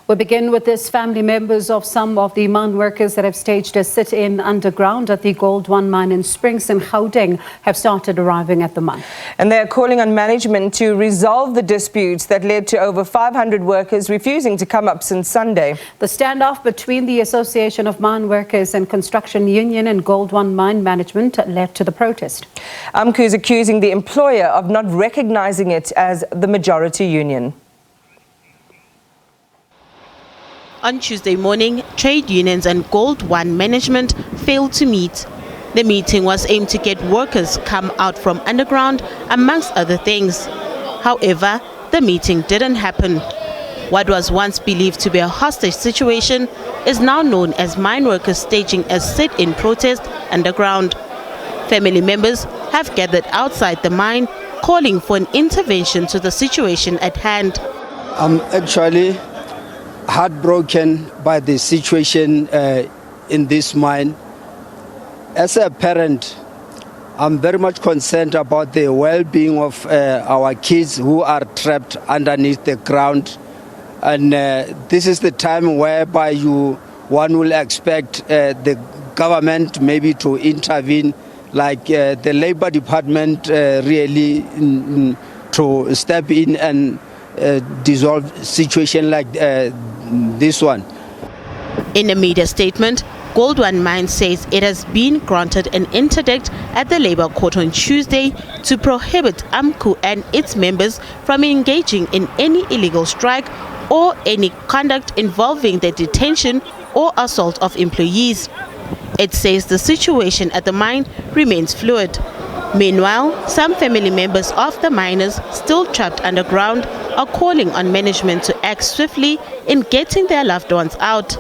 We'll begin with this. Family members of some of the mine workers that have staged a sit-in underground at the Gold One mine in Springs in Gauteng have started arriving at the mine. And they're calling on management to resolve the disputes that led to over 500 workers refusing to come up since Sunday. The standoff between the Association of Mine Workers and Construction Union and Gold One mine management led to the protest. Amcu is accusing the employer of not recognizing it as the majority union. On Tuesday morning, trade unions and Gold One management failed to meet. The meeting was aimed to get workers come out from underground, amongst other things. However, the meeting didn't happen. What was once believed to be a hostage situation is now known as mine workers staging a sit-in protest underground. Family members have gathered outside the mine, calling for an intervention to the situation at hand. I'm actually heartbroken by the situation in this mine. As a parent, I'm very much concerned about the well-being of our kids who are trapped underneath the ground. And this is the time whereby one will expect the government maybe to intervene, like the Labour Department really to step in and dissolve situation like this one. In a media statement, Gold One Mine says it has been granted an interdict at the Labour Court on Tuesday to prohibit Amcu and its members from engaging in any illegal strike or any conduct involving the detention or assault of employees. It says the situation at the mine remains fluid. Meanwhile, some family members of the miners still trapped underground are calling on management to act swiftly in getting their loved ones out.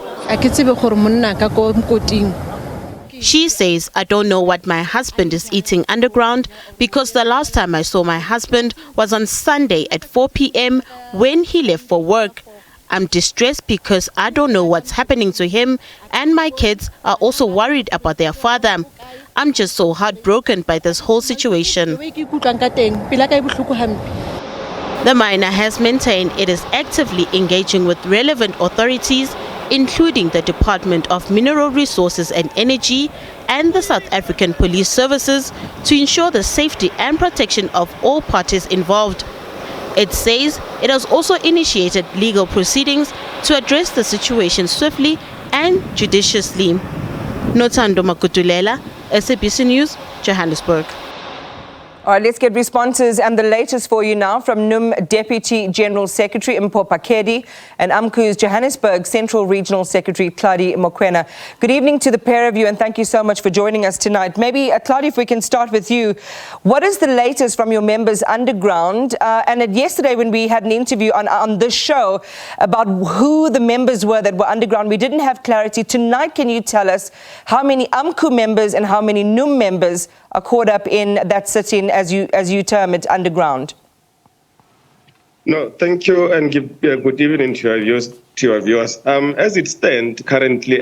She says, "I don't know what my husband is eating underground because the last time I saw my husband was on Sunday at 4 p.m. when he left for work. I'm distressed because I don't know what's happening to him, and my kids are also worried about their father. I'm just so heartbroken by this whole situation." The miner has maintained it is actively engaging with relevant authorities, including the Department of Mineral Resources and Energy and the South African Police Services, to ensure the safety and protection of all parties involved. It says it has also initiated legal proceedings to address the situation swiftly and judiciously. Nothando Makutulela, SABC News, Johannesburg. All right, let's get responses and the latest for you now from NUM Deputy General Secretary Mpho Pakedi and Amcu's Johannesburg Central Regional Secretary Tladi Mokwena. Good evening to the pair of you, and thank you so much for joining us tonight. Maybe, Tladi, if we can start with you. What is the latest from your members underground? And yesterday when we had an interview on this show about who the members were that were underground, we didn't have clarity. Tonight, can you tell us how many Amcu members and how many NUM members are caught up in that sit-in, as you term it, underground? No, thank you, and good evening to your viewers. As it stands currently,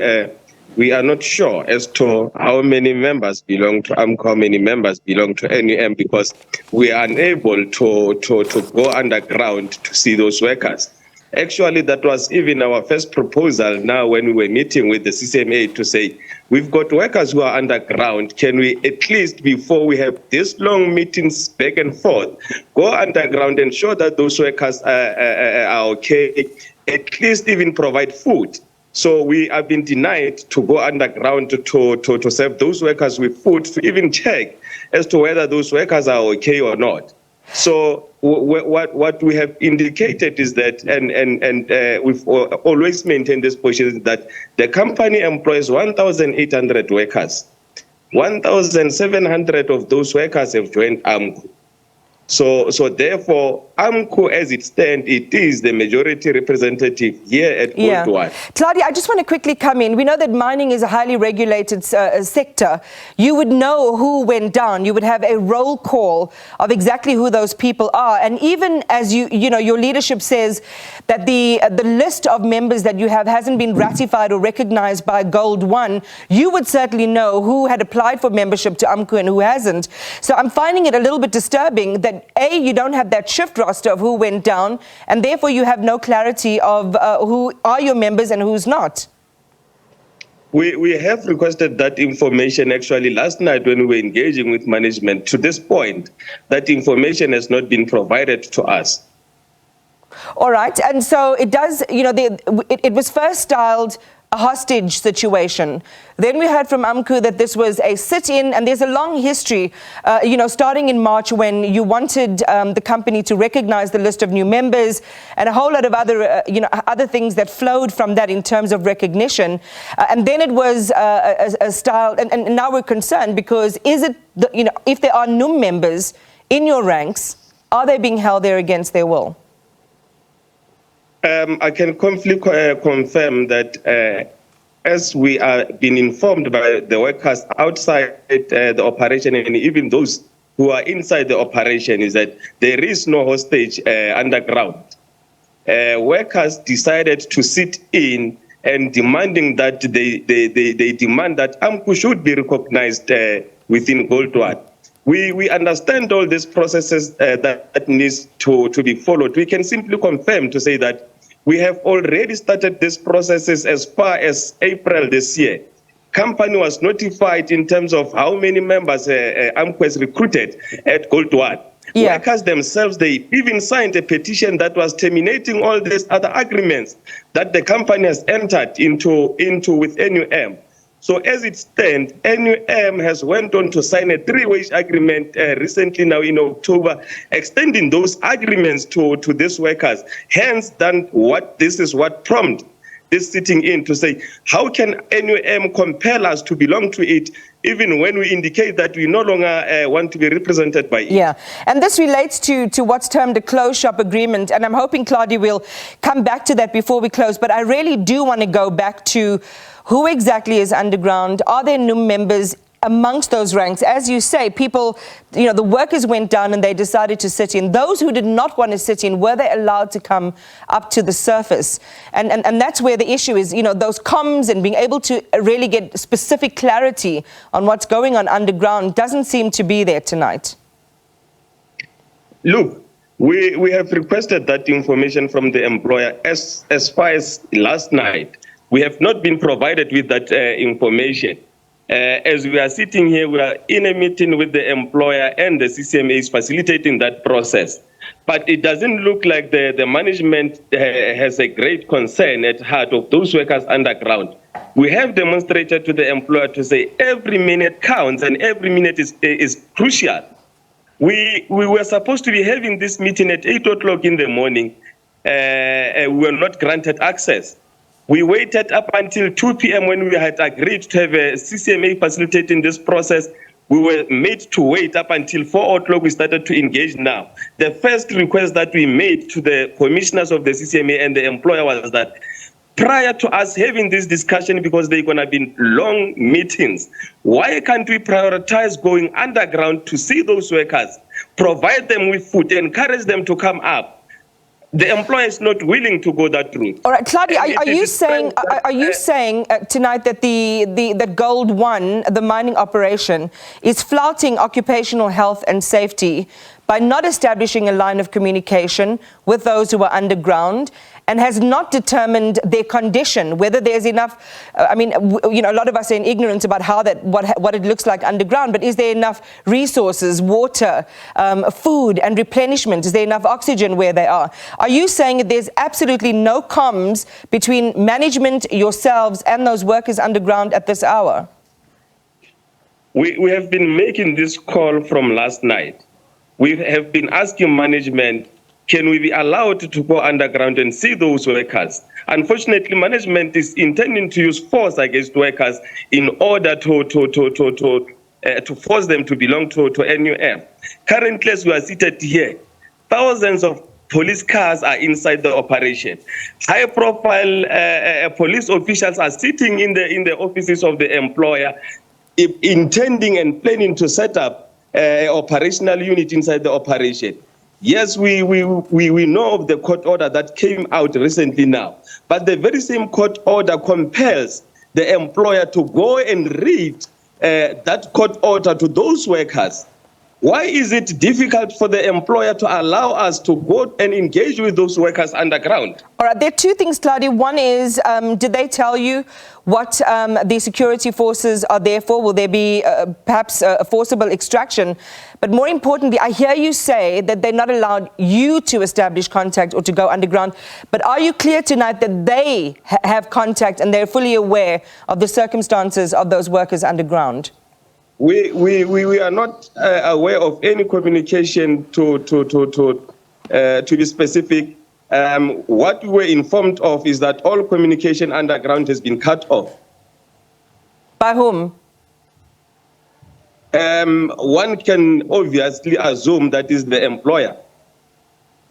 we are not sure as to how many members belong to Amcu, how many members belong to NUM, because we are unable to go underground to see those workers. Actually, that was even our first proposal now when we were meeting with the CCMA to say, we've got workers who are underground. Can we, at least before we have these long meetings back and forth, go underground and show that those workers are okay, at least even provide food? So we have been denied to go underground to serve those workers with food, to even check as to whether those workers are okay or not. So what we have indicated is that, and we've always maintained this position, that the company employs 1,800 workers. 1,700 of those workers have joined Amcu. So therefore, Amcu, as it stands, it is the majority representative here at Gold One. Tladi, I just want to quickly come in. We know that mining is a highly regulated sector. You would know who went down. You would have a roll call of exactly who those people are. And even as your leadership says that the list of members that you have hasn't been ratified or recognized by Gold One, you would certainly know who had applied for membership to Amcu and who hasn't. So I'm finding it a little bit disturbing that A, you don't have that shift roster roster of who went down, and therefore you have no clarity of who are your members and who's not. We have requested that information actually last night when we were engaging with management. To this point, that information has not been provided to us. All right, and so it does, you know, it was first styled a hostage situation. Then we heard from Amcu that this was a sit-in, and there's a long history, you know, starting in March when you wanted the company to recognize the list of new members and a whole lot of other, you know, other things that flowed from that in terms of recognition. And then it was a style, and now we're concerned because is it, you know, if there are new members in your ranks, are they being held there against their will? I can confirm that as we are being informed by the workers outside the operation and even those who are inside the operation, is that there is no hostage underground. Workers decided to sit in and demanding that they demand that Amcu should be recognized within Gold One. We understand all these processes that needs to be followed. We can simply confirm to say that we have already started these processes as far as April this year. Company was notified in terms of how many members Amcu has recruited at Gold One. Yeah. Workers themselves, they even signed a petition that was terminating all these other agreements that the company has entered into with NUM. So as it stands, NUM has went on to sign a 3-wage agreement recently now in October, extending those agreements to these workers. Hence, this is what prompted this sitting in to say, how can NUM compel us to belong to it, even when we indicate that we no longer want to be represented by it? Yeah, and this relates to what's termed a closed shop agreement, and I'm hoping, Tladi, will come back to that before we close, but I really do want to go back to who exactly is underground. Are there new members amongst those ranks? As you say, people, you know, the workers went down and they decided to sit in. Those who did not want to sit in, were they allowed to come up to the surface? And that's where the issue is, you know, those comms and being able to really get specific clarity on what's going on underground doesn't seem to be there tonight. Look, we have requested that information from the employer as far as last night. We have not been provided with that information. As we are sitting here, we are in a meeting with the employer, and the CCMA is facilitating that process. But it doesn't look like the management has a great concern at heart of those workers underground. We have demonstrated to the employer to say every minute counts and every minute is crucial. We were supposed to be having this meeting at 8 o'clock in the morning. We were not granted access. We waited up until 2 p.m. when we had agreed to have a CCMA facilitating this process. We were made to wait up until 4 o'clock. We started to engage now. The first request that we made to the commissioners of the CCMA and the employer was that prior to us having this discussion, because they're going to be long meetings, why can't we prioritize going underground to see those workers, provide them with food, encourage them to come up? The employer is not willing to go that route. All right, Tladi, are you saying tonight that the Gold One, the mining operation, is flouting occupational health and safety by not establishing a line of communication with those who are underground, and has not determined their condition, whether there's enough, I mean, you know, a lot of us are in ignorance about how what it looks like underground, but is there enough resources, water, food and replenishment? Is there enough oxygen where they are? Are you saying that there's absolutely no comms between management, yourselves and those workers underground at this hour? We have been making this call from last night. We have been asking management, can we be allowed to go underground and see those workers? Unfortunately, management is intending to use force against workers in order to force them to belong to NUM. Currently, as we are seated here, thousands of police cars are inside the operation. High-profile police officials are sitting in the offices of the employer, intending and planning to set up an operational unit inside the operation. Yes, we know of the court order that came out recently now, but the very same court order compels the employer to go and read that court order to those workers. Why is it difficult for the employer to allow us to go and engage with those workers underground? All right, there are two things, Tladi. One is, did they tell you what the security forces are there for? Will there be perhaps a forcible extraction? But more importantly, I hear you say that they're not allowed you to establish contact or to go underground. But are you clear tonight that they have contact and they're fully aware of the circumstances of those workers underground? We are not aware of any communication to be specific. What we were informed of is that all communication underground has been cut off. By whom? One can obviously assume that is the employer.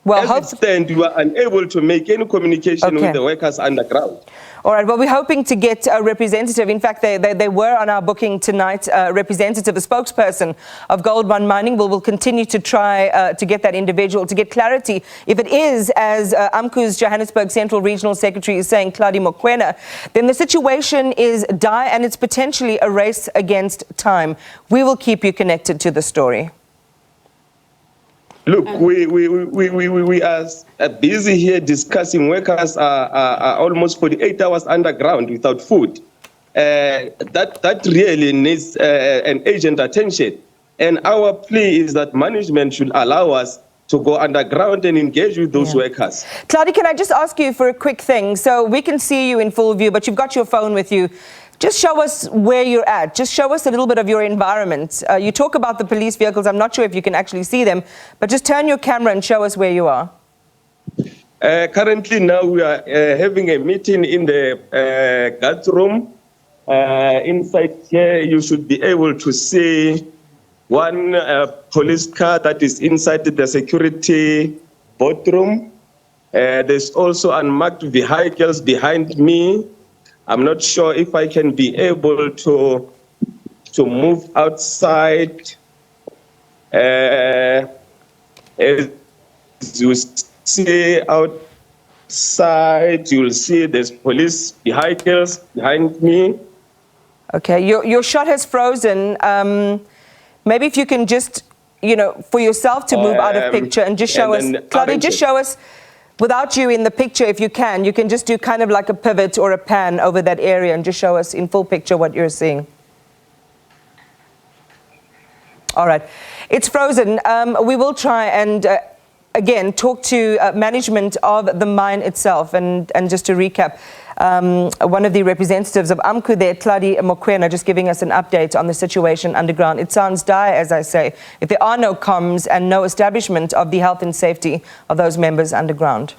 Well, as it stands, we are unable to make any communication with the workers underground. All right, well, we're hoping to get a representative. In fact, they were on our booking tonight, representative, a spokesperson of Gold One Mining. We'll continue to try to get that individual, to get clarity. If it is, as Amcu's Johannesburg Central Regional Secretary is saying, Tladi Mokwena, then the situation is dire and it's potentially a race against time. We will keep you connected to the story. Look, we are busy here discussing. Workers are almost 48 hours underground without food. That really needs an urgent attention. And our plea is that management should allow us to go underground and engage with those workers. Tladi, can I just ask you for a quick thing? So we can see you in full view, but you've got your phone with you. Just show us where you're at. Just show us a little bit of your environment. You talk about the police vehicles. I'm not sure if you can actually see them, but just turn your camera and show us where you are. Currently now we are having a meeting in the guard room. Inside here you should be able to see one police car that is inside the security boardroom. There's also unmarked vehicles behind me. I'm not sure if I can be able to move outside. As you see outside, you'll see there's police vehicles behind me. Okay, your shot has frozen. Maybe if you can just, for yourself to move out of picture and just show us, Tladi, just show us. Without you in the picture, if you can just do kind of like a pivot or a pan over that area and just show us in full picture what you're seeing. All right. It's frozen. We will try and, again, talk to management of the mine itself. And just to recap, one of the representatives of Amcu there, Tladi Mokwena, just giving us an update on the situation underground. It sounds dire, as I say, if there are no comms and no establishment of the health and safety of those members underground.